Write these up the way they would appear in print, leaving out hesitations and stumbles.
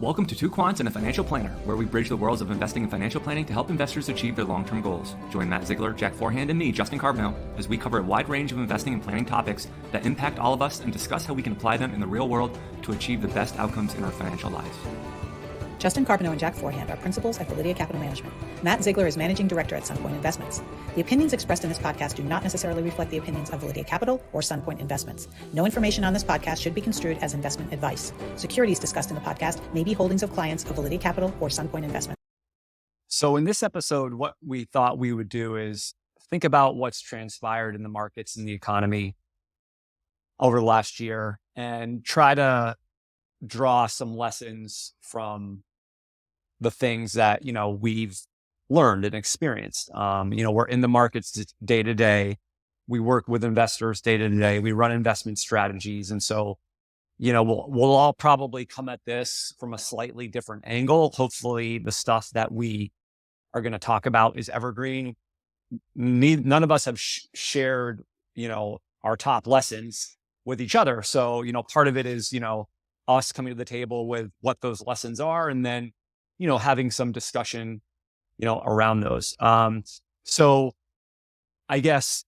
Welcome to Two Quants and a Financial Planner, where we bridge the worlds of investing and financial planning to help investors achieve their long-term goals. Join Matt Ziegler, Jack Forehand, and me, Justin Carbonell, as we cover a wide range of investing and planning topics that impact all of us and discuss how we can apply them in the real world to achieve the best outcomes in our financial lives. Justin Carbonell and Jack Forehand are principals at Validity Capital Management. Matt Ziegler is managing director at Sunpoint Investments. The opinions expressed in this podcast do not necessarily reflect the opinions of Validity Capital or Sunpoint Investments. No information on this podcast should be construed as investment advice. Securities discussed in the podcast may be holdings of clients of Validity Capital or Sunpoint Investments. So in this episode, what we thought we would do is think about what's transpired in the markets and the economy over the last year and try to draw some lessons from the things that, we've learned and experienced. We're in the markets day to day. We work with investors day to day. We run investment strategies. And so, we'll all probably come at this from a slightly different angle. Hopefully the stuff that we are going to talk about is evergreen. None of us have shared, our top lessons with each other. So, part of it is, us coming to the table with what those lessons are, and then, having some discussion, around those. So I guess,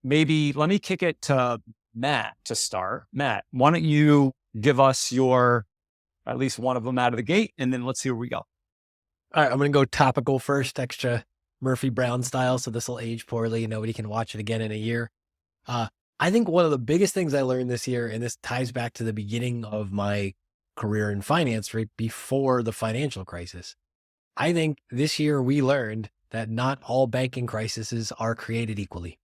maybe let me kick it to Matt to start. Matt, why don't you give us at least one of them out of the gate, and then let's see where we go. All right, I'm going to go topical first, extra Murphy Brown style. So this will age poorly. Nobody can watch it again in a year. I think one of the biggest things I learned this year, and this ties back to the beginning of my career in finance, right before the financial crisis. I think this year we learned that not all banking crises are created equally.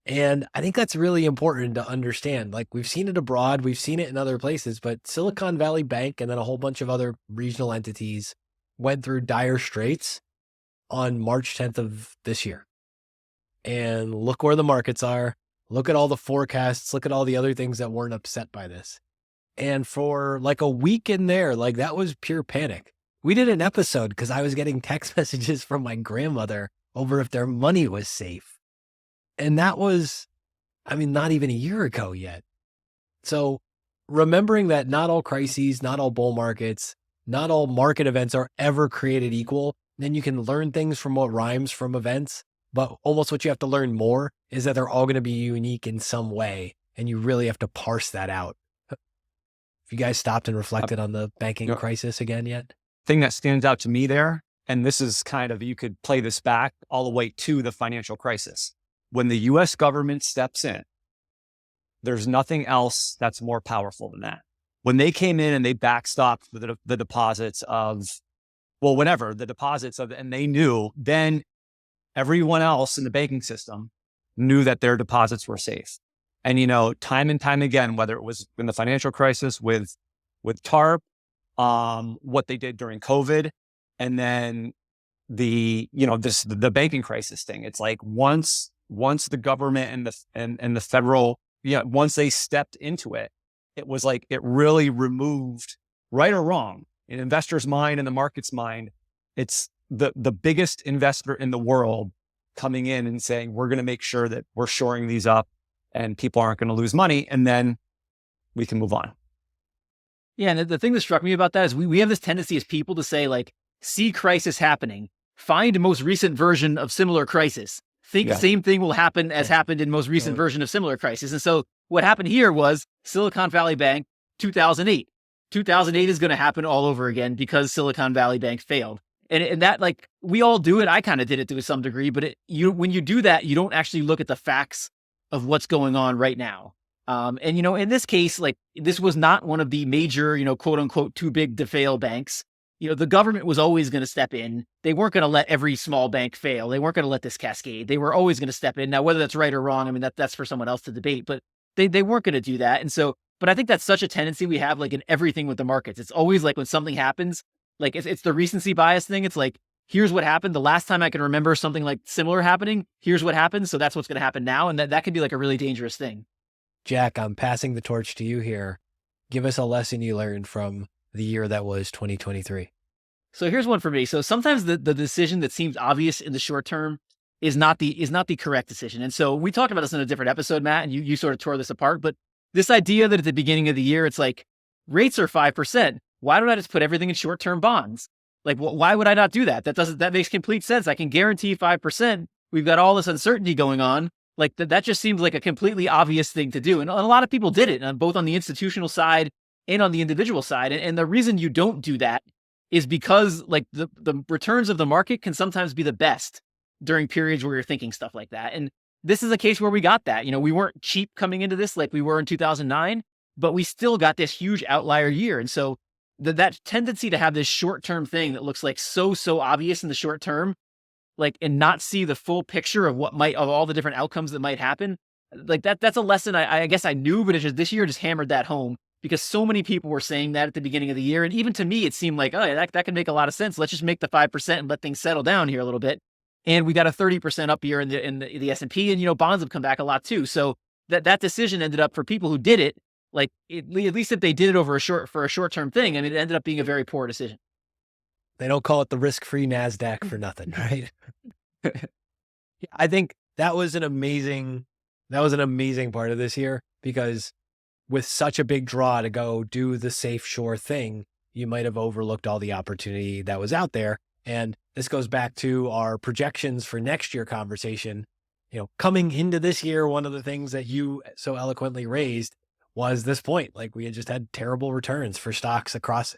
And I think that's really important to understand. Like, we've seen it abroad, we've seen it in other places, but Silicon Valley Bank and then a whole bunch of other regional entities went through dire straits on March 10th of this year. And look where the markets are. Look at all the forecasts. Look at all the other things that weren't upset by this. And for like a week in there, like, that was pure panic. We did an episode because I was getting text messages from my grandmother over if their money was safe. And that was, not even a year ago yet. So remembering that not all crises, not all bull markets, not all market events are ever created equal, then you can learn things from what rhymes from events. But almost what you have to learn more is that they're all going to be unique in some way. And you really have to parse that out. Have you guys stopped and reflected on the banking crisis again yet? Thing that stands out to me there, and this is kind of, you could play this back all the way to the financial crisis. When the U.S. government steps in, there's nothing else that's more powerful than that. When they came in and they backstopped the deposits of, and they knew, then everyone else in the banking system knew that their deposits were safe. And, time and time again, whether it was in the financial crisis with TARP, what they did during COVID, and then the banking crisis thing. It's like once the government and the federal, once they stepped into it, it was like it really removed, right or wrong, in investors' mind and the market's mind, it's the biggest investor in the world coming in and saying, we're going to make sure that we're shoring these up and people aren't going to lose money, and then we can move on. Yeah, and the thing that struck me about that is we have this tendency as people to say, like, see crisis happening, find most recent version of similar crisis, think same thing will happen as happened in most recent version of similar crisis. And so what happened here was Silicon Valley Bank, 2008. 2008 is going to happen all over again because Silicon Valley Bank failed. And that, like, we all do it. I kind of did it to some degree, but when you do that, you don't actually look at the facts of what's going on right now. And, in this case, like, this was not one of the major, quote unquote, too big to fail banks. The government was always going to step in. They weren't going to let every small bank fail. They weren't going to let this cascade. They were always going to step in. Now, whether that's right or wrong, that's for someone else to debate, but they weren't going to do that. And so, but I think that's such a tendency we have, like, in everything with the markets. It's always like when something happens, like, it's the recency bias thing. It's like, here's what happened. The last time I can remember something like similar happening, here's what happened. So that's what's going to happen now. And that could be like a really dangerous thing. Jack, I'm passing the torch to you here. Give us a lesson you learned from the year that was 2023. So here's one for me. So sometimes the decision that seems obvious in the short term is not the correct decision. And so we talked about this in a different episode, Matt, and you sort of tore this apart. But this idea that at the beginning of the year, it's like, rates are 5%. Why don't I just put everything in short-term bonds? Like, why would I not do that? That makes complete sense. I can guarantee 5%. We've got all this uncertainty going on. Like that just seems like a completely obvious thing to do. And a lot of people did it, both on the institutional side and on the individual side. And the reason you don't do that is because like the returns of the market can sometimes be the best during periods where you're thinking stuff like that. And this is a case where we got that. We weren't cheap coming into this like we were in 2009, but we still got this huge outlier year. And so that tendency to have this short-term thing that looks like so obvious in the short term, like, and not see the full picture of of all the different outcomes that might happen. Like that's a lesson I guess I knew, but this year just hammered that home because so many people were saying that at the beginning of the year. And even to me, it seemed like, oh yeah, that can make a lot of sense. Let's just make the 5% and let things settle down here a little bit. And we got a 30% up year in the S&P, and bonds have come back a lot too. So that decision ended up, for people who did it, like at least if they did it for a short-term thing, I mean, it ended up being a very poor decision. They don't call it the risk-free NASDAQ for nothing, right? I think that was an amazing part of this year, because with such a big draw to go do the safe, sure thing, you might have overlooked all the opportunity that was out there. And this goes back to our projections for next year conversation. Coming into this year, one of the things that you so eloquently raised was this point. Like, we had just had terrible returns for stocks across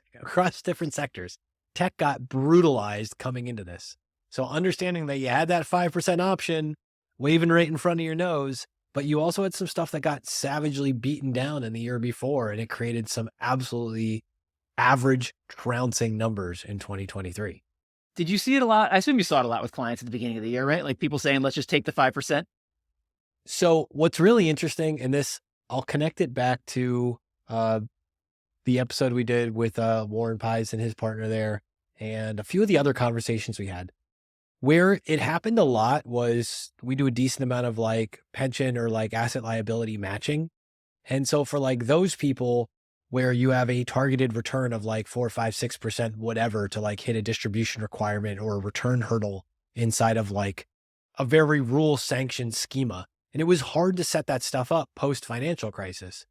different sectors. Tech got brutalized coming into this. So understanding that you had that 5% option waving right in front of your nose, but you also had some stuff that got savagely beaten down in the year before, and it created some absolutely average trouncing numbers in 2023. Did you see it a lot? I assume you saw it a lot with clients at the beginning of the year, right? Like people saying, let's just take the 5%. So what's really interesting, and this, I'll connect it back to the episode we did with Warren Pies and his partner there, and a few of the other conversations we had. Where it happened a lot was we do a decent amount of like pension or like asset liability matching. And so for like those people where you have a targeted return of like 4, 5, 6%, whatever, to like hit a distribution requirement or a return hurdle inside of like a very rule sanctioned schema. And it was hard to set that stuff up post financial crisis.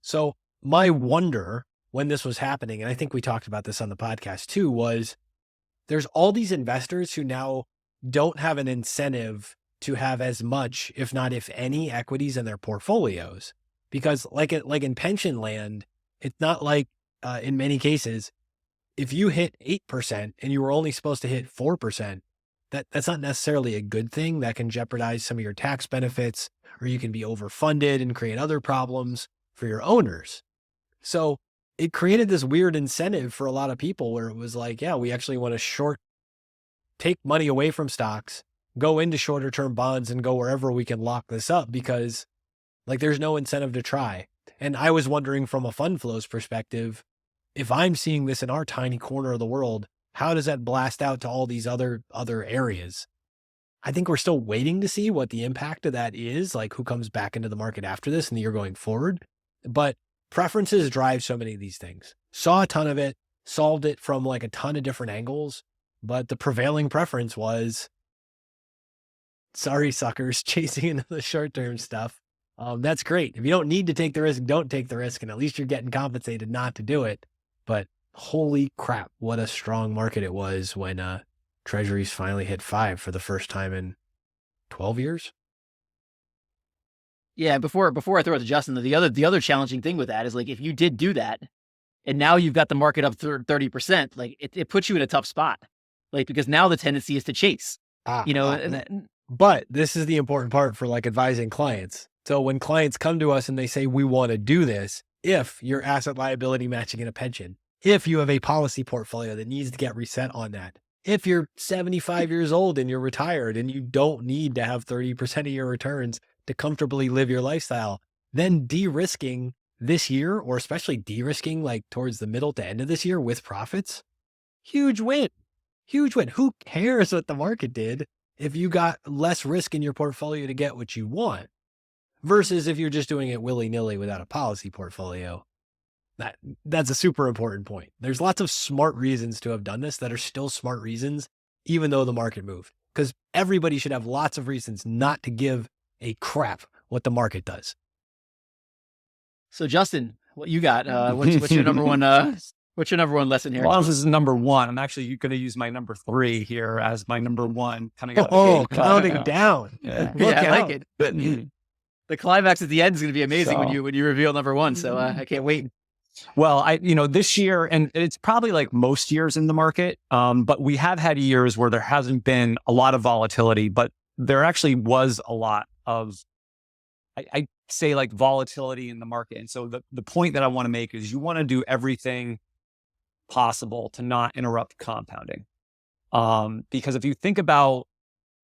So my wonder when this was happening, and I think we talked about this on the podcast too, was there's all these investors who now don't have an incentive to have as much, if not if any, equities in their portfolios. Because like in pension land, it's not like in many cases, if you hit 8% and you were only supposed to hit 4%, that's not necessarily a good thing. That can jeopardize some of your tax benefits, or you can be overfunded and create other problems for your owners. So it created this weird incentive for a lot of people where it was like, yeah, we actually want to take money away from stocks, go into shorter term bonds, and go wherever we can lock this up, because like there's no incentive to try. And I was wondering from a fund flows perspective, if I'm seeing this in our tiny corner of the world, how does that blast out to all these other areas? I think we're still waiting to see what the impact of that is, like who comes back into the market after this in the year going forward. But preferences drive so many of these things. Saw a ton of it, solved it from like a ton of different angles, but the prevailing preference was, sorry, suckers, chasing into the short-term stuff. That's great. If you don't need to take the risk, don't take the risk, and at least you're getting compensated not to do it. But holy crap, what a strong market it was when treasuries finally hit 5 for the first time in 12 years. Yeah, before I throw it to Justin, the other challenging thing with that is like if you did do that, and now you've got the market up 30%, like it puts you in a tough spot, like because now the tendency is to chase. But this is the important part for like advising clients. So when clients come to us and they say, we want to do this, if you're asset liability matching in a pension, if you have a policy portfolio that needs to get reset on that, if you're 75 years old and you're retired and you don't need to have 30% of your returns to comfortably live your lifestyle, then de-risking this year, or especially de-risking like towards the middle to end of this year with profits, huge win. Huge win. Who cares what the market did if you got less risk in your portfolio to get what you want? Versus if you're just doing it willy-nilly without a policy portfolio. That's a super important point. There's lots of smart reasons to have done this that are still smart reasons, even though the market moved. Because everybody should have lots of reasons not to give a crap what the market does. So Justin, what you got? What's your number one? What's your number one lesson here? Well, this is number one. I'm actually going to use my number 3 here as my number one coming out. Counting down. Yeah, I like it. The climax at the end is going to be amazing when you reveal number one. So I can't wait. Well, this year, and it's probably like most years in the market, but we have had years where there hasn't been a lot of volatility, but there actually was a lot of, I say, like volatility in the market. And so the point that I want to make is you want to do everything possible to not interrupt compounding. Because if you think about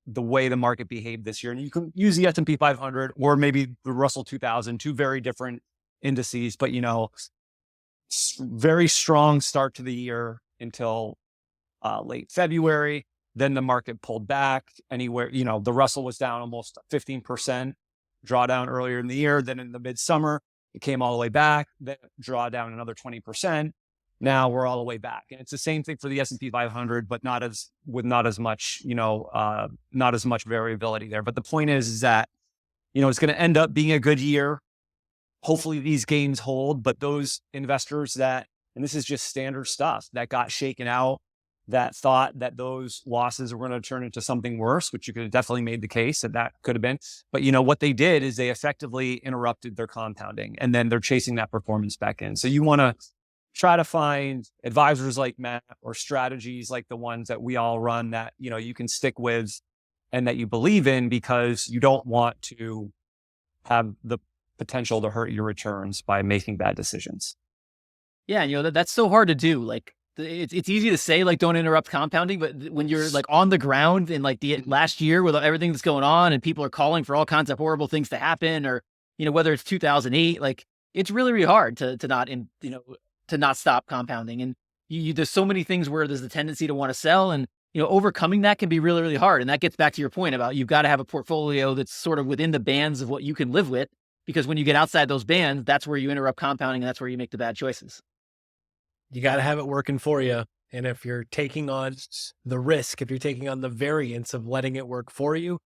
the way the market behaved this year, and you can use the S&P 500 or maybe the Russell 2000, two very different indices, but very strong start to the year until late February. Then the market pulled back anywhere, the Russell was down almost 15% drawdown earlier in the year. Then in the midsummer, it came all the way back, then draw down another 20%. Now we're all the way back. And it's the same thing for the S&P 500, but not as much, not as much variability there. But the point is that, it's going to end up being a good year. Hopefully these gains hold, but those investors that, and this is just standard stuff, that got shaken out, that thought that those losses were going to turn into something worse, which you could have definitely made the case that could have been. But what they did is they effectively interrupted their compounding, and then they're chasing that performance back in. So you want to try to find advisors like Matt or strategies like the ones that we all run that, you can stick with and that you believe in, because you don't want to have the potential to hurt your returns by making bad decisions. Yeah. That's so hard to do. Like it's easy to say, like, don't interrupt compounding, but when you're like on the ground in like the last year with everything that's going on and people are calling for all kinds of horrible things to happen, or, whether it's 2008, like it's really, really hard to not stop compounding. And there's so many things where there's a tendency to want to sell, and, overcoming that can be really, really hard. And that gets back to your point about you've got to have a portfolio that's sort of within the bands of what you can live with, because when you get outside those bands, that's where you interrupt compounding, and that's where you make the bad choices. You got to have it working for you. And if you're taking on the risk, if you're taking on the variance of letting it work for you,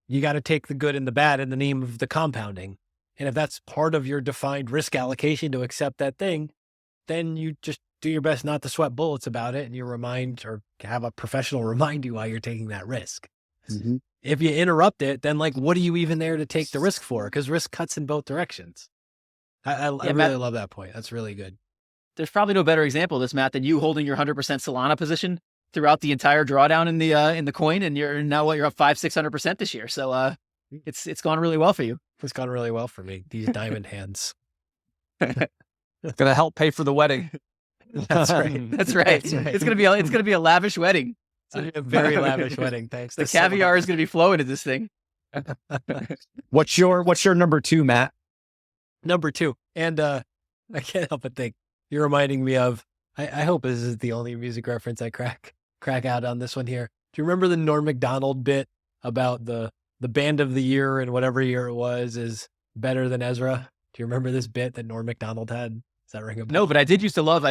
you got to take the good and the bad in the name of the compounding. And if that's part of your defined risk allocation to accept that thing, then you just do your best not to sweat bullets about it, and you remind or have a professional remind you why you're taking that risk. Mm-hmm. If you interrupt it, then like, what are you even there to take the risk for? Because risk cuts in both directions. I really love that point. That's really good. There's probably no better example of this, Matt, than you holding your 100% Solana position throughout the entire drawdown in the coin, and you're up 500-600% this year. So it's gone really well for you. It's gone really well for me. These diamond hands. It's going to help pay for the wedding. That's right. That's right. It's going to be a lavish wedding. It's a very lavish wedding. Thanks. The caviar is going to be flowing into this thing. What's your number 2, Matt? Number 2. And I can't help but think you're reminding me of, I hope this is the only music reference I crack out on this one here. Do you remember the Norm Macdonald bit about the band of the year and whatever year it was is better than Ezra? Do you remember this bit that Norm Macdonald had? Does that ring a bell? No, but I did used to love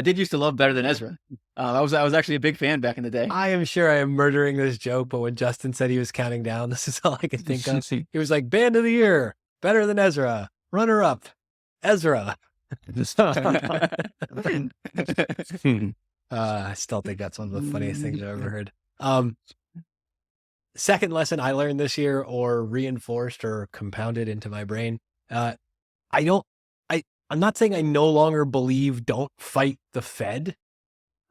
Better Than Ezra. I was actually a big fan back in the day. I am sure I am murdering this joke, but when Justin said he was counting down, this is all I could think of. He was like, band of the year, Better Than Ezra, runner up, Ezra. I still think that's one of the funniest things I've ever heard. Second lesson I learned this year, or reinforced or compounded into my brain. I'm not saying I no longer believe don't fight the Fed,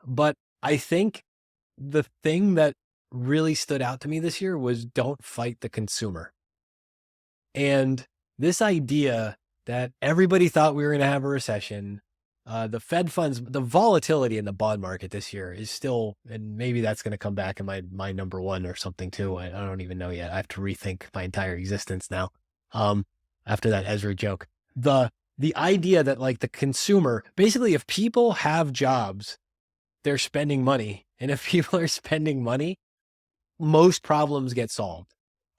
but I think the thing that really stood out to me this year was don't fight the consumer. And this idea that everybody thought we were going to have a recession, the Fed funds, the volatility in the bond market this year is still, and maybe that's going to come back in my number 1 or something too. I don't even know yet. I have to rethink my entire existence now. After that Ezra joke, the idea that like the consumer, basically if people have jobs, they're spending money. And if people are spending money, most problems get solved.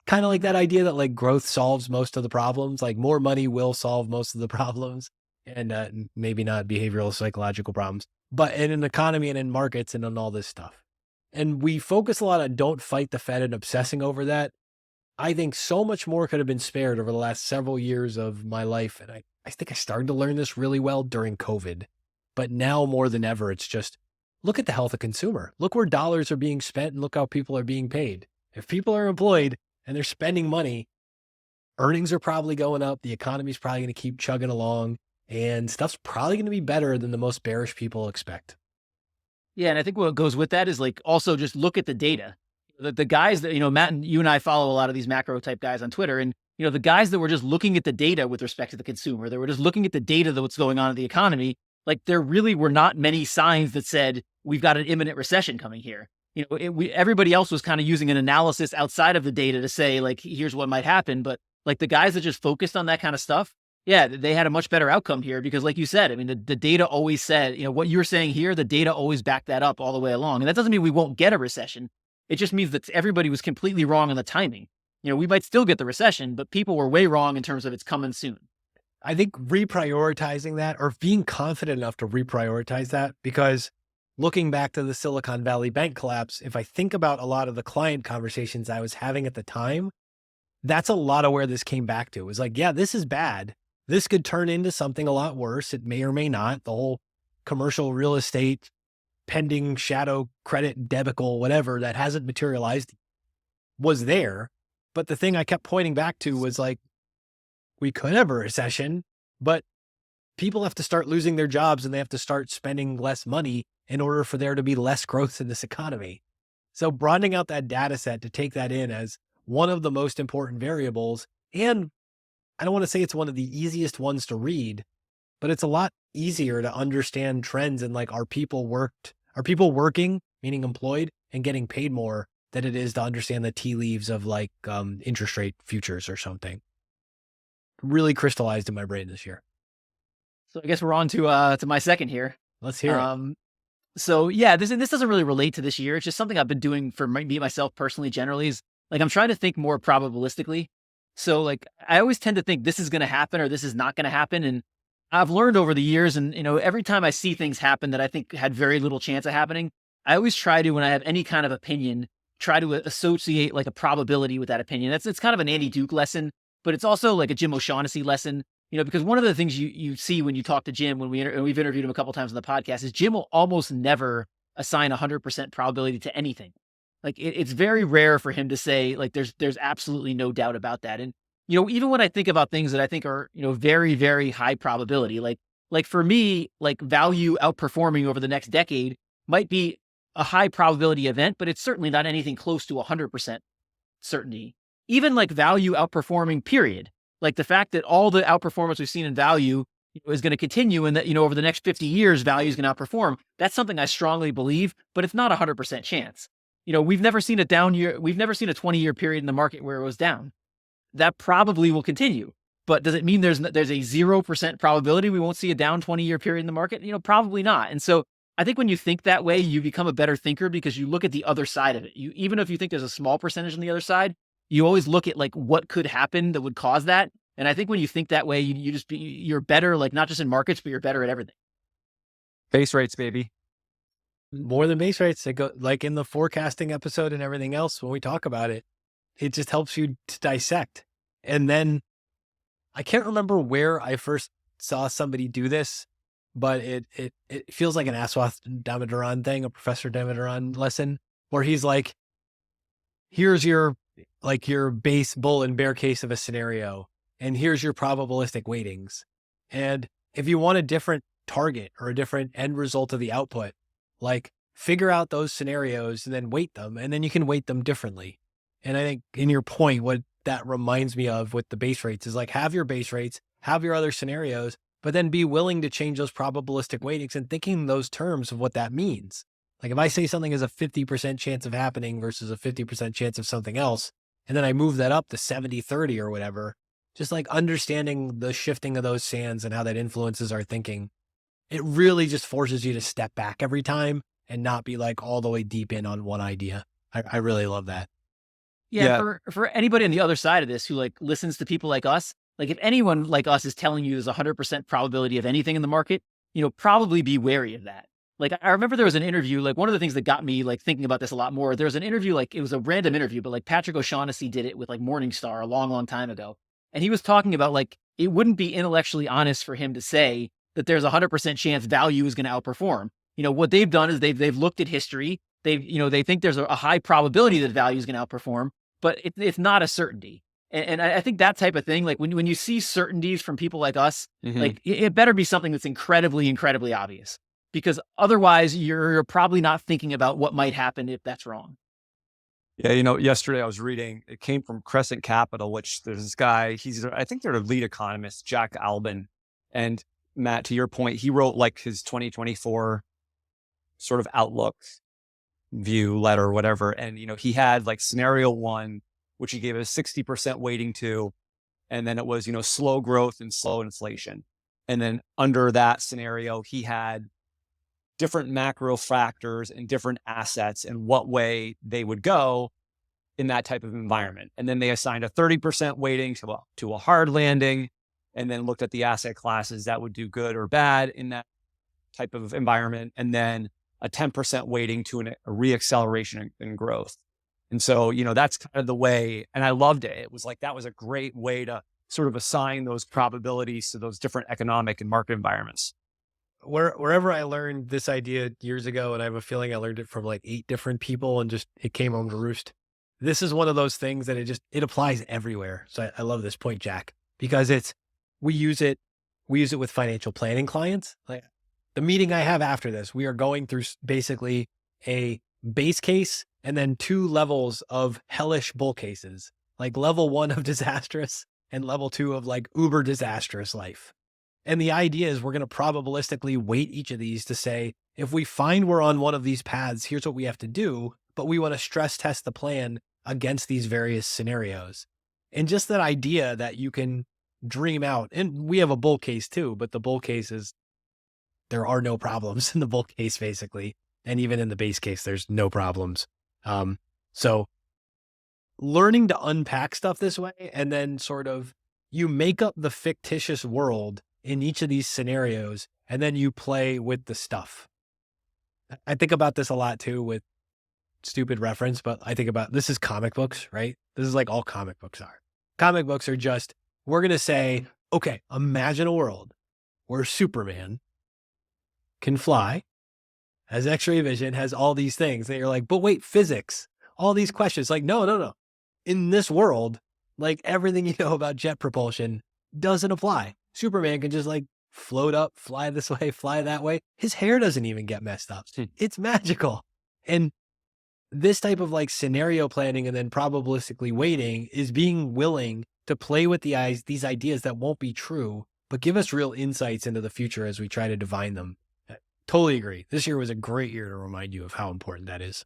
Kind of like that idea that like growth solves most of the problems, like more money will solve most of the problems, and maybe not behavioral psychological problems, but in an economy and in markets and on all this stuff. And we focus a lot on don't fight the Fed and obsessing over that. I think so much more could have been spared over the last several years of my life. And I I think I started to learn this really well during COVID, but now more than ever, it's just look at the health of consumer. Look where dollars are being spent and look how people are being paid. If people are employed and they're spending money, earnings are probably going up. The economy's probably going to keep chugging along and stuff's probably going to be better than the most bearish people expect. Yeah. And I think what goes with that is like, also just look at the data. The guys that, Matt and you and I follow a lot of these macro type guys on Twitter, and, the guys that were just looking at the data with respect to the consumer, they were just looking at the data that what's going on in the economy. Like there really were not many signs that said we've got an imminent recession coming here. Everybody else was kind of using an analysis outside of the data to say like, here's what might happen. But like the guys that just focused on that kind of stuff, yeah, they had a much better outcome here because like you said, I mean, the data always said, what you're saying here, the data always backed that up all the way along. And that doesn't mean we won't get a recession. It just means that everybody was completely wrong on the timing. We might still get the recession, but people were way wrong in terms of it's coming soon. I think reprioritizing that or being confident enough to reprioritize that, because looking back to the Silicon Valley Bank collapse, if I think about a lot of the client conversations I was having at the time, that's a lot of where this came back to. It was like, yeah, this is bad. This could turn into something a lot worse. It may or may not. The whole commercial real estate pending shadow credit debacle, whatever that hasn't materialized was there. But the thing I kept pointing back to was like, we could have a recession, but people have to start losing their jobs and they have to start spending less money in order for there to be less growth in this economy. So broadening out that data set to take that in as one of the most important variables, and I don't want to say it's one of the easiest ones to read, but it's a lot easier to understand trends and like, are people working, meaning employed, and getting paid more than it is to understand the tea leaves of like interest rate futures or something. Really crystallized in my brain this year. So I guess we're on to my second here. Let's hear it. So yeah, this doesn't really relate to this year. It's just something I've been doing for me, myself personally, generally is like, I'm trying to think more probabilistically. So like, I always tend to think this is going to happen or this is not going to happen. And I've learned over the years, and every time I see things happen that I think had very little chance of happening, I always try to, when I have any kind of opinion, try to associate like a probability with that opinion. It's kind of an Andy Duke lesson, but it's also like a Jim O'Shaughnessy lesson, because one of the things you see when you talk to Jim, when we've interviewed him a couple times on the podcast, is Jim will almost never assign 100% probability to anything. Like it's very rare for him to say like, there's absolutely no doubt about that. And, even when I think about things that I think are, very, very high probability, like for me, like value outperforming over the next decade might be a high probability event, but it's certainly not anything close to 100% certainty. Even like value outperforming period, like the fact that all the outperformance we've seen in value is going to continue and that, over the next 50 years, value is going to outperform. That's something I strongly believe, but it's not 100% chance. We've never seen a down year. We've never seen a 20-year period in the market where it was down. That probably will continue, but does it mean there's a 0% probability we won't see a down 20-year period in the market? Probably not. And so I think when you think that way, you become a better thinker because you look at the other side of it. Even if you think there's a small percentage on the other side, you always look at like what could happen that would cause that. And I think when you think that way, you're better, like not just in markets, but you're better at everything. Base rates, baby. More than base rates. It go like in the forecasting episode and everything else, when we talk about it, it just helps you to dissect. And then I can't remember where I first saw somebody do this, but it feels like an Aswath Damodaran thing, a Professor Damodaran lesson, where he's like, here's your base bull and bear case of a scenario, and here's your probabilistic weightings. And if you want a different target or a different end result of the output, like figure out those scenarios and then weight them, and then you can weight them differently. And I think in your point, what that reminds me of with the base rates is like, have your base rates, have your other scenarios, but then be willing to change those probabilistic weightings and thinking in those terms of what that means. Like if I say something is a 50% chance of happening versus a 50% chance of something else, and then I move that up to 70-30 or whatever, just like understanding the shifting of those sands and how that influences our thinking, it really just forces you to step back every time and not be like all the way deep in on one idea. I really love that. Yeah. For anybody on the other side of this who like listens to people like us, like if anyone like us is telling you there's a 100% probability of anything in the market, probably be wary of that. Like I remember there was an interview, like one of the things that got me like thinking about this a lot more, there was an interview, like it was a random interview, but like Patrick O'Shaughnessy did it with like Morningstar a long, long time ago. And he was talking about like, it wouldn't be intellectually honest for him to say that there's a 100% chance value is going to outperform. What they've done is they've looked at history. They think there's a high probability that value is going to outperform, but it's not a certainty. And I think that type of thing, like when you see certainties from people like us, like it better be something that's incredibly, incredibly obvious, because otherwise you're probably not thinking about what might happen if that's wrong. Yeah, yesterday I was reading, it came from Crescent Capital, which there's this guy, I think they're the lead economist, Jack Albin. And Matt, to your point, he wrote like his 2024 sort of outlook view letter or whatever. And, he had like scenario 1, which he gave a 60% weighting to. And then it was, slow growth and slow inflation. And then under that scenario, he had different macro factors and different assets and what way they would go in that type of environment. And then they assigned a 30% weighting to a hard landing, and then looked at the asset classes that would do good or bad in that type of environment. And then a 10% weighting to a reacceleration in growth. And so, that's kind of the way, and I loved it. It was like, that was a great way to sort of assign those probabilities to those different economic and market environments. Wherever I learned this idea years ago, and I have a feeling I learned it from like 8 different people and just it came home to roost. This is one of those things that it applies everywhere. So I love this point, Jack, because we use it with financial planning clients. Like the meeting I have after this, we are going through basically a base case and then 2 levels of hellish bull cases, like level 1 of disastrous and level 2 of like uber disastrous life. And the idea is we're going to probabilistically weight each of these to say, if we find we're on one of these paths, here's what we have to do, but we want to stress test the plan against these various scenarios. And just that idea that you can dream out, and we have a bull case too, but the bull case is, there are no problems in the bull case basically. And even in the base case, there's no problems. So learning to unpack stuff this way, and then sort of you make up the fictitious world in each of these scenarios, and then you play with the stuff. I think about this a lot too, with stupid reference, but I think about, this is comic books, right? This is like all comic books are. Comic books are just, we're going to say, okay, imagine a world where Superman can fly, has X-ray vision, has all these things. And you're like, but wait, physics, all these questions. Like, no. In this world, like everything you know about jet propulsion doesn't apply. Superman can just like float up, fly this way, fly that way. His hair doesn't even get messed up. It's magical. And this type of like scenario planning and then probabilistically weighting is being willing to play with these ideas that won't be true, but give us real insights into the future as we try to divine them. Totally agree. This year was a great year to remind you of how important that is.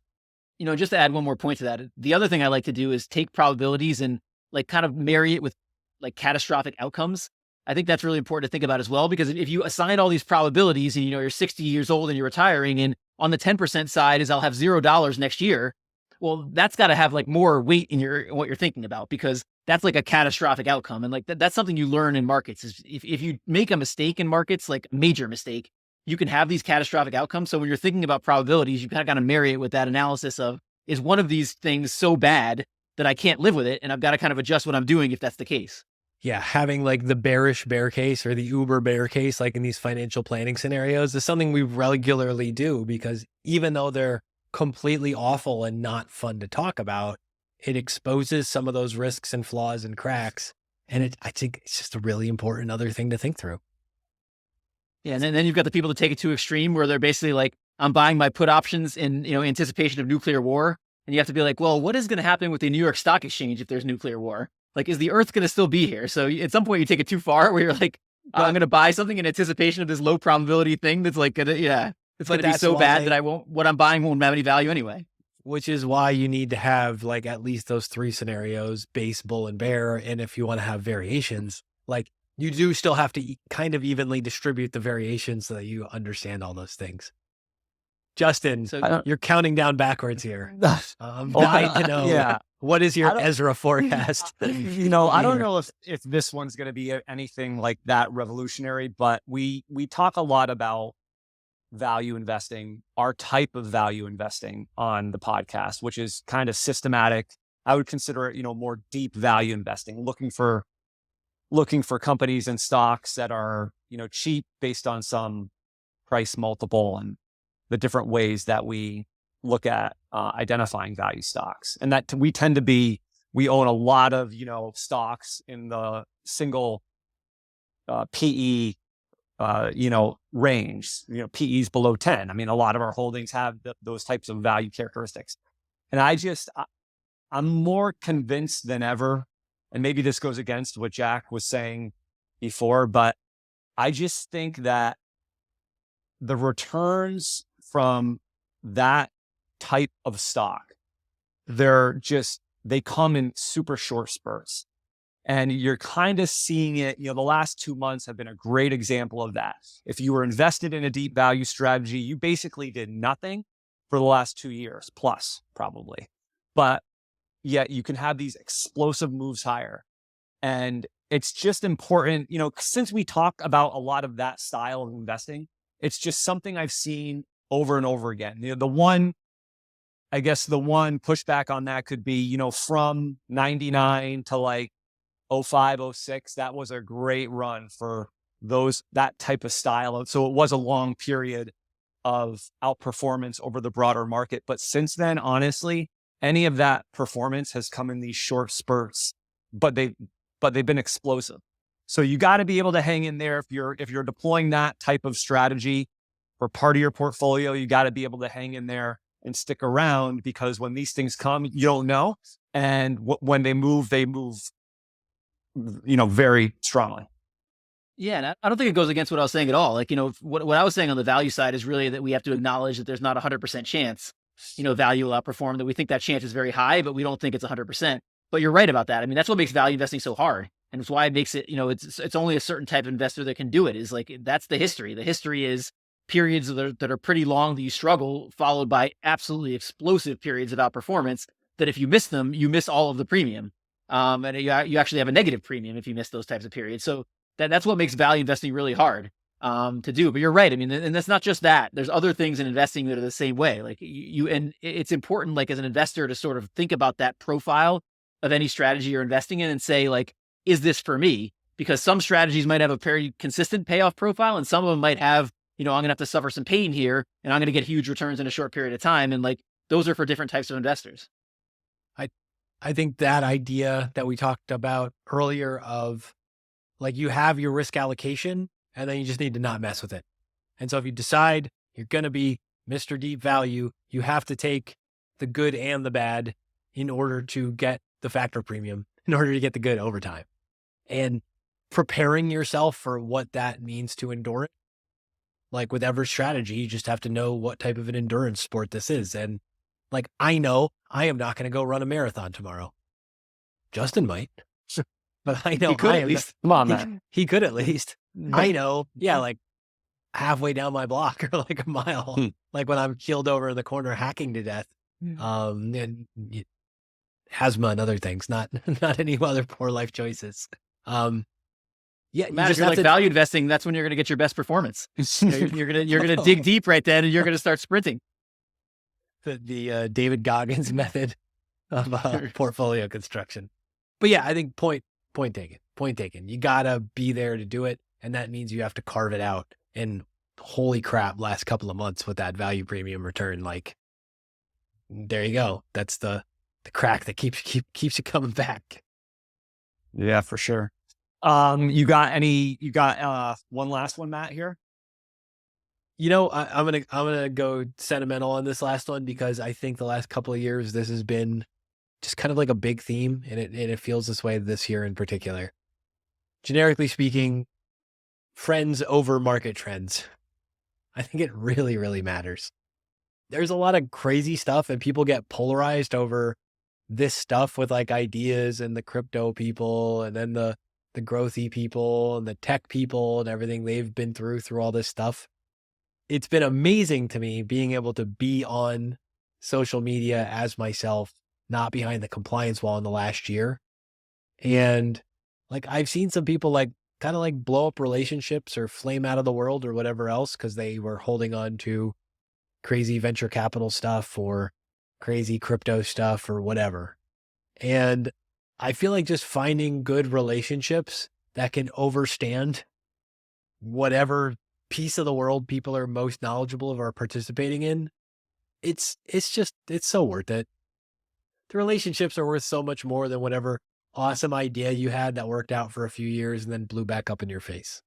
Just to add one more point to that, the other thing I like to do is take probabilities and like kind of marry it with like catastrophic outcomes. I think that's really important to think about as well, because if you assign all these probabilities and, you're 60 years old and you're retiring, and on the 10% side is I'll have $0 next year. Well, that's got to have like more weight in what you're thinking about, because that's like a catastrophic outcome. And like that's something you learn in markets is if you make a mistake in markets, like a major mistake, you can have these catastrophic outcomes. So when you're thinking about probabilities, you kind of got to marry it with that analysis of, is one of these things so bad that I can't live with it? And I've got to kind of adjust what I'm doing if that's the case. Yeah, having like the bearish bear case or the uber bear case, like in these financial planning scenarios, is something we regularly do, because even though they're completely awful and not fun to talk about, it exposes some of those risks and flaws and cracks. And I think it's just a really important other thing to think through. Yeah, and then you've got the people that take it to extreme, where they're basically like, I'm buying my put options in anticipation of nuclear war. And you have to be like, well, what is going to happen with the New York Stock Exchange if there's nuclear war? Like, is the Earth going to still be here? So at some point you take it too far, where you're like, I'm going to buy something in anticipation of this low probability thing that's like, it's going to be so bad that what I'm buying won't have any value anyway. Which is why you need to have like at least those 3 scenarios, base, bull, and bear. And if you want to have variations, like you do still have to kind of evenly distribute the variations so that you understand all those things. Justin, so you're counting down backwards here. Dying to know, what is your Ezra forecast? I don't know if this one's going to be anything like that revolutionary, but we talk a lot about value investing, our type of value investing on the podcast, which is kind of systematic. I would consider it, more deep value investing, looking for looking for companies and stocks that are, cheap based on some price multiple and the different ways that we look at identifying value stocks. And that we own a lot of, stocks in the single PE, range, PEs below 10. I mean, a lot of our holdings have those types of value characteristics. And I'm more convinced than ever, and maybe this goes against what Jack was saying before, but I just think that the returns from that type of stock, they come in super short spurts. And you're kind of seeing it, the last 2 months have been a great example of that. If you were invested in a deep value strategy, you basically did nothing for the last 2 years plus, probably. But yet you can have these explosive moves higher. And it's just important, since we talk about a lot of that style of investing, it's just something I've seen over and over again. The one pushback on that could be, from 99 to like 05, 06, that was a great run for that type of style. So it was a long period of outperformance over the broader market. But since then, honestly, any of that performance has come in these short spurts, but they've been explosive. So you got to be able to hang in there. If you're deploying that type of strategy for part of your portfolio, you got to be able to hang in there and stick around, because when these things come, you don't know. And when they move, very strongly. Yeah, and I don't think it goes against what I was saying at all. Like, what I was saying on the value side is really that we have to acknowledge that there's not a 100% chance, value will outperform, that we think that chance is very high, but we don't think it's 100%. But you're right about that. I mean, that's what makes value investing so hard. And it's why it makes it, it's only a certain type of investor that can do it. Is like, that's the history. The history is periods that are pretty long that you struggle, followed by absolutely explosive periods of outperformance that if you miss them, you miss all of the premium. And you actually have a negative premium if you miss those types of periods. So that's what makes value investing really hard to do. But you're right. I mean, and that's not just that. There's other things in investing that are the same way. Like and it's important, like as an investor, to sort of think about that profile of any strategy you're investing in and say, like, is this for me? Because some strategies might have a very consistent payoff profile, and some of them might have, I'm going to have to suffer some pain here, and I'm going to get huge returns in a short period of time. And like, those are for different types of investors. I think that idea that we talked about earlier of like, you have your risk allocation and then you just need to not mess with it. And so if you decide you're going to be Mr. Deep Value, you have to take the good and the bad in order to get the factor premium, in order to get the good over time. And preparing yourself for what that means to endure it. Like with every strategy, you just have to know what type of an endurance sport this is. And like, I know I am not going to go run a marathon tomorrow. Justin might, but I know he could at least. Come on, man. He could at least. I know. Yeah. Like halfway down my block or like a mile, like when I'm keeled over in the corner, hacking to death. And asthma and other things, not any other poor life choices. Yeah, Matt, if you're like value investing, that's when you're going to get your best performance. You're going to dig deep right then, and you're going to start sprinting. The David Goggins method of portfolio construction. But yeah, I think point taken. You gotta be there to do it, and that means you have to carve it out. And holy crap, last couple of months with that value premium return, like there you go. That's the crack that keeps you coming back. Yeah, for sure. You got one last one, Matt, here? I'm gonna go sentimental on this last one, because I think the last couple of years this has been just kind of like a big theme, and it feels this way this year in particular. Generically speaking, friends over market trends. I think it really, really matters. There's a lot of crazy stuff, and people get polarized over this stuff with like ideas and the crypto people, and then the growthy people and the tech people and everything they've been through all this stuff. It's been amazing to me being able to be on social media as myself, not behind the compliance wall in the last year. And like, I've seen some people like kind of like blow up relationships or flame out of the world or whatever else, because they were holding on to crazy venture capital stuff or crazy crypto stuff or whatever. And I feel like just finding good relationships that can overstand whatever piece of the world people are most knowledgeable of or participating in, it's so worth it. The relationships are worth so much more than whatever awesome idea you had that worked out for a few years and then blew back up in your face.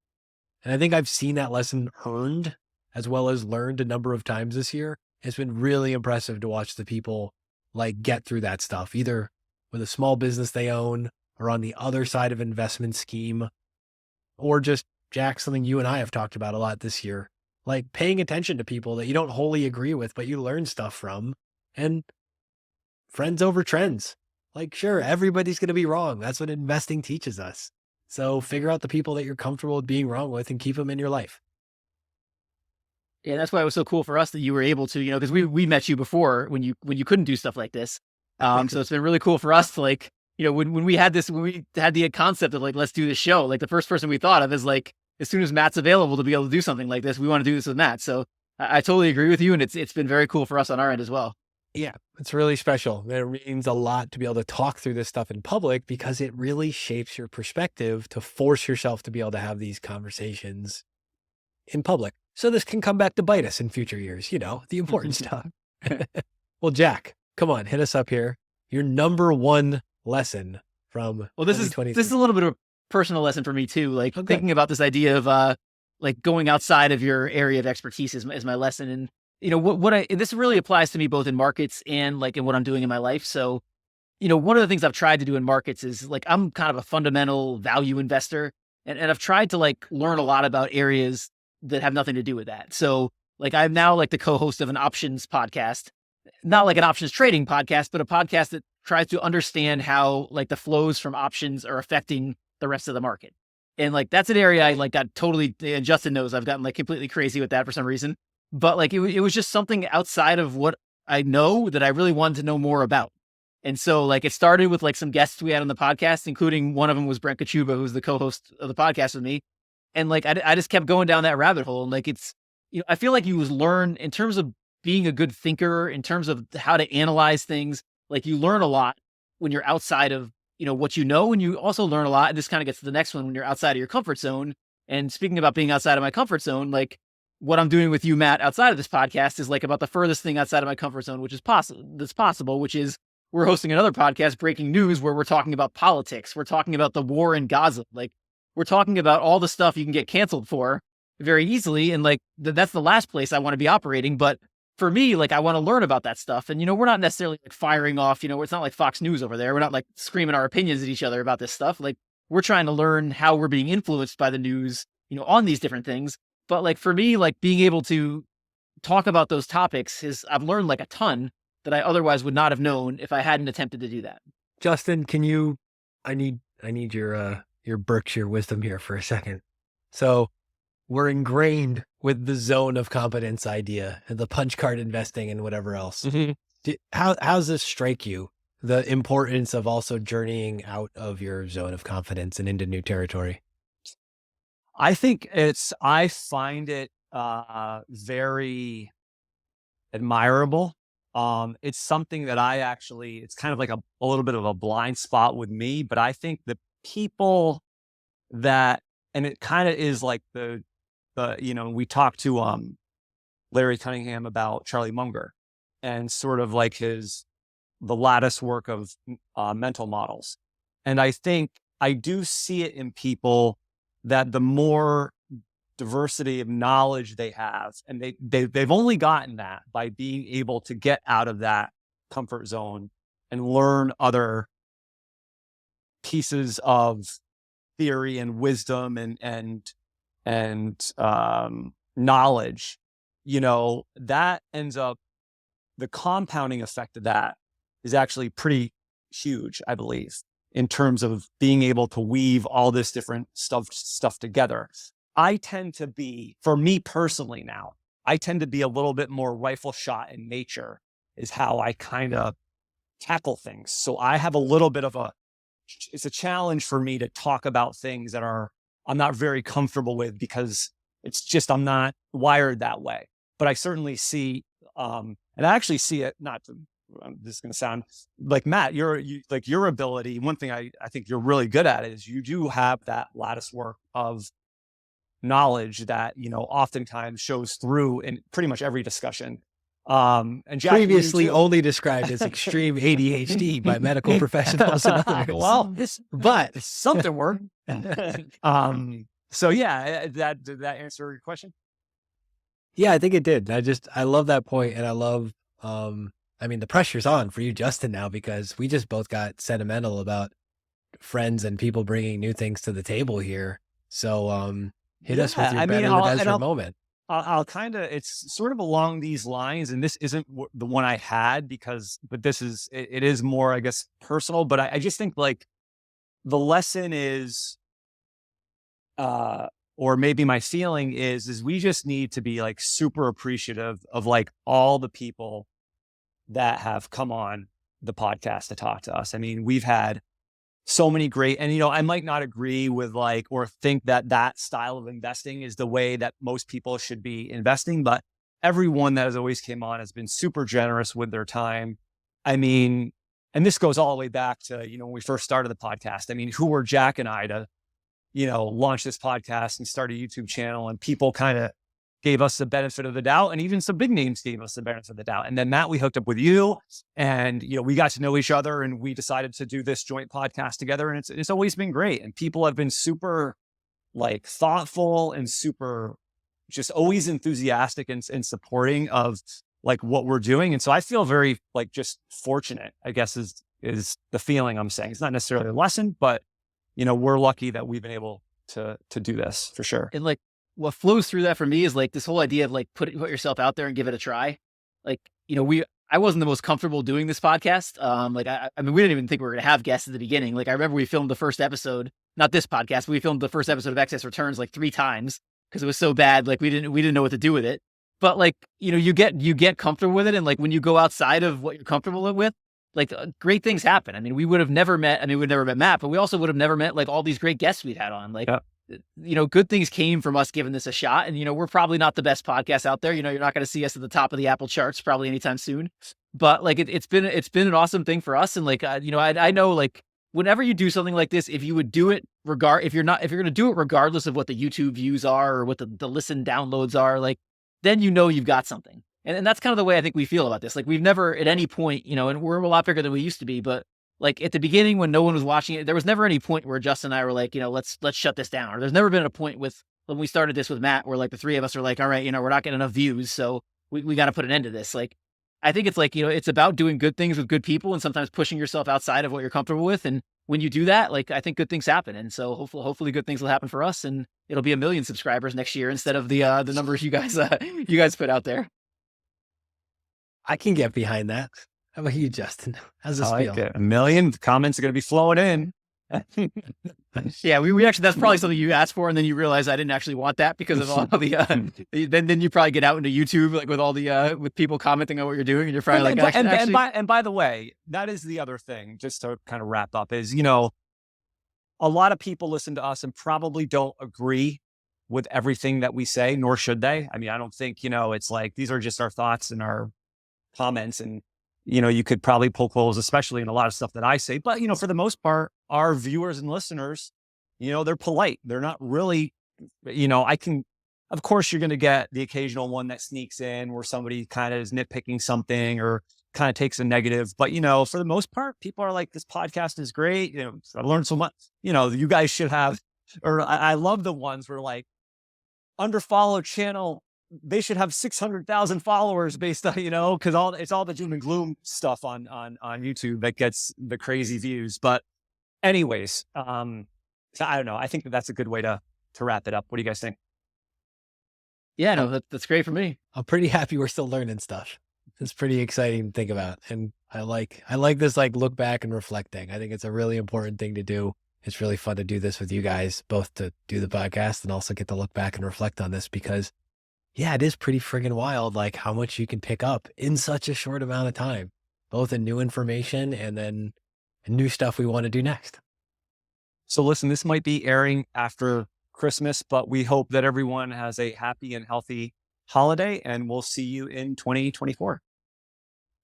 And I think I've seen that lesson earned as well as learned a number of times this year. It's been really impressive to watch the people like get through that stuff, either with a small business they own or on the other side of investment scheme, or just, Jack, something you and I have talked about a lot this year, like paying attention to people that you don't wholly agree with, but you learn stuff from, and friends over trends. Like, sure, everybody's going to be wrong. That's what investing teaches us. So figure out the people that you're comfortable with being wrong with and keep them in your life. Yeah, that's why it was so cool for us that you were able to, because we met you before when you couldn't do stuff like this. So it's been really cool for us to like, when we had the concept of like, let's do this show, like the first person we thought of is like, as soon as Matt's available to be able to do something like this, we want to do this with Matt. So I totally agree with you. And it's been very cool for us on our end as well. Yeah, it's really special. It means a lot to be able to talk through this stuff in public because it really shapes your perspective to force yourself to be able to have these conversations in public. So this can come back to bite us in future years, the important stuff. Well, Jack, come on, hit us up here. Your number one lesson from this is a little bit of a personal lesson for me too. Like thinking about this idea of like going outside of your area of expertise is my lesson. And this really applies to me both in markets and like in what I'm doing in my life. So, one of the things I've tried to do in markets is like, I'm kind of a fundamental value investor and I've tried to like learn a lot about areas that have nothing to do with that. So like, I'm now like the co-host of an options podcast, not like an options trading podcast, but a podcast that tries to understand how like the flows from options are affecting the rest of the market. And like, that's an area I like got totally, and Justin knows I've gotten like completely crazy with that for some reason. But like, it was just something outside of what I know that I really wanted to know more about. And so like, it started with like some guests we had on the podcast, including one of them was Brent Kachuba, who's the co-host of the podcast with me. And like, I just kept going down that rabbit hole. And like, it's, I feel like you learn in terms of being a good thinker, in terms of how to analyze things, like you learn a lot when you're outside of, what you know, and you also learn a lot. And this kind of gets to the next one when you're outside of your comfort zone. And speaking about being outside of my comfort zone, like what I'm doing with you, Matt, outside of this podcast is like about the furthest thing outside of my comfort zone, which is possible, which is we're hosting another podcast, Breaking News, where we're talking about politics. We're talking about the war in Gaza. Like we're talking about all the stuff you can get canceled for very easily. And like, that's the last place I want to be operating. But for me, like, I want to learn about that stuff. And, we're not necessarily like firing off, it's not like Fox News over there. We're not like screaming our opinions at each other about this stuff. Like we're trying to learn how we're being influenced by the news, on these different things. But like, for me, like being able to talk about those topics I've learned like a ton that I otherwise would not have known if I hadn't attempted to do that. Justin, I need your Berkshire wisdom here for a second. So we're ingrained with the zone of competence idea and the punch card investing and whatever else. Mm-hmm. How's this strike you? The importance of also journeying out of your zone of confidence and into new territory. I think I find it very admirable. It's something that it's kind of like a little bit of a blind spot with me, but I think the people and it kind of is like we talked to Larry Cunningham about Charlie Munger and sort of like the lattice work of mental models. And I think I do see it in people that the more diversity of knowledge they have, and they've only gotten that by being able to get out of that comfort zone and learn other pieces of theory and wisdom and knowledge, that ends up, the compounding effect of that is actually pretty huge, I believe, in terms of being able to weave all this different stuff together. I tend to be, for me personally now, I tend to be a little bit more rifle shot in nature is how I kind of tackle things. So I have a little bit of it's a challenge for me to talk about things that I'm not very comfortable with because it's just, I'm not wired that way. But I certainly see, and I actually see it, not to this is going to sound like Matt, like your ability. One thing I think you're really good at is you do have that lattice work of knowledge that, oftentimes shows through in pretty much every discussion. And Jack, previously only described as extreme ADHD by medical professionals and others. Well, but something worked. So yeah, did that answer your question? Yeah, I think it did. I love that point, and I love, the pressure's on for you, Justin, now, because we just both got sentimental about friends and people bringing new things to the table here. So, hit us with your better than Ezra moment. I'll it's sort of along these lines, and this isn't the one I had but this is, it is more, I guess, personal, but I just think like the lesson is, or maybe my feeling is we just need to be like super appreciative of like all the people that have come on the podcast to talk to us. I mean, we've had so many great, and I might not agree with like, or think that style of investing is the way that most people should be investing, but everyone that has always came on has been super generous with their time. I mean, and this goes all the way back to, when we first started the podcast. I mean, who were Jack and I to, launch this podcast and start a YouTube channel, and people kind of gave us the benefit of the doubt, and even some big names gave us the benefit of the doubt. And then Matt, we hooked up with you, and we got to know each other, and we decided to do this joint podcast together, and it's always been great. And people have been super like thoughtful and super just always enthusiastic and supporting of like what we're doing. And so I feel very like just fortunate, I guess is the feeling I'm saying. It's not necessarily a lesson, but we're lucky that we've been able to do this for sure. And like, what flows through that for me is like this whole idea of like put yourself out there and give it a try. Like, I wasn't the most comfortable doing this podcast. I mean, we didn't even think we were going to have guests at the beginning. Like, I remember we filmed the first episode, not this podcast, but we filmed the first episode of Excess Returns like 3 times because it was so bad. Like we didn't know what to do with it. But like, you get comfortable with it. And like, when you go outside of what you're comfortable with, like great things happen. I mean, we'd never met Matt, but we also would have never met like all these great guests we've had on. Like, good things came from us giving this a shot. And, we're probably not the best podcast out there. You're not going to see us at the top of the Apple charts probably anytime soon, but like, it's been an awesome thing for us. And like, I know like whenever you do something like this, if you would do it if you're going to do it regardless of what the YouTube views are or what the listen downloads are, like, then you've got something. And that's kind of the way I think we feel about this. Like we've never at any point, and we're a lot bigger than we used to be, but like at the beginning when no one was watching it, there was never any point where Justin and I were like, let's shut this down. Or there's never been a point when we started this with Matt where like the 3 of us are like, all right, we're not getting enough views, so we got to put an end to this. Like, I think it's like, it's about doing good things with good people and sometimes pushing yourself outside of what you're comfortable with. And when you do that, like, I think good things happen. And so hopefully good things will happen for us, and it'll be 1 million subscribers next year instead of the numbers you guys put out there. I can get behind that. How about you, Justin? How's this feel? 1 million comments are going to be flowing in. Yeah, we actually, that's probably something you asked for, and then you realize I didn't actually want that because of all the then you probably get out into YouTube like with all the with people commenting on what you're doing, and you're probably and by the way, that is the other thing, just to kind of wrap up, is a lot of people listen to us and probably don't agree with everything that we say, nor should they. I mean, I don't think it's like these are just our thoughts and our comments, and you could probably poke holes, especially in a lot of stuff that I say. But, for the most part, our viewers and listeners, they're polite. They're not really, of course, you're going to get the occasional one that sneaks in where somebody kind of is nitpicking something or kind of takes a negative. But, for the most part, people are like, this podcast is great. I learned so much. You guys should have, or I love the ones where like, under follow channel, they should have 600,000 followers based on, because it's all the doom and gloom stuff on YouTube that gets the crazy views. But anyways, so I don't know. I think that's a good way to wrap it up. What do you guys think? Yeah, no, that's great for me. I'm pretty happy we're still learning stuff. It's pretty exciting to think about. And I like this, like look back and reflecting. I think it's a really important thing to do. It's really fun to do this with you guys, both to do the podcast and also get to look back and reflect on this, because yeah, it is pretty friggin' wild, like how much you can pick up in such a short amount of time, both in new information and then new stuff we want to do next. So listen, this might be airing after Christmas, but we hope that everyone has a happy and healthy holiday, and we'll see you in 2024.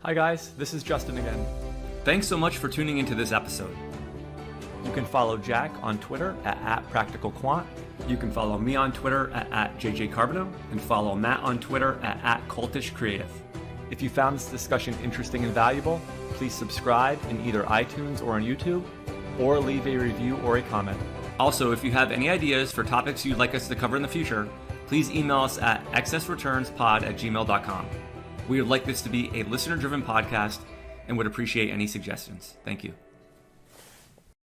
Hi guys, this is Justin again. Thanks so much for tuning into this episode. You can follow Jack on Twitter at @PracticalQuant. You can follow me on Twitter at JJCarbino and follow Matt on Twitter at CultishCreative. If you found this discussion interesting and valuable, please subscribe in either iTunes or on YouTube, or leave a review or a comment. Also, if you have any ideas for topics you'd like us to cover in the future, please email us at excessreturnspod@gmail.com. We would like this to be a listener-driven podcast and would appreciate any suggestions. Thank you.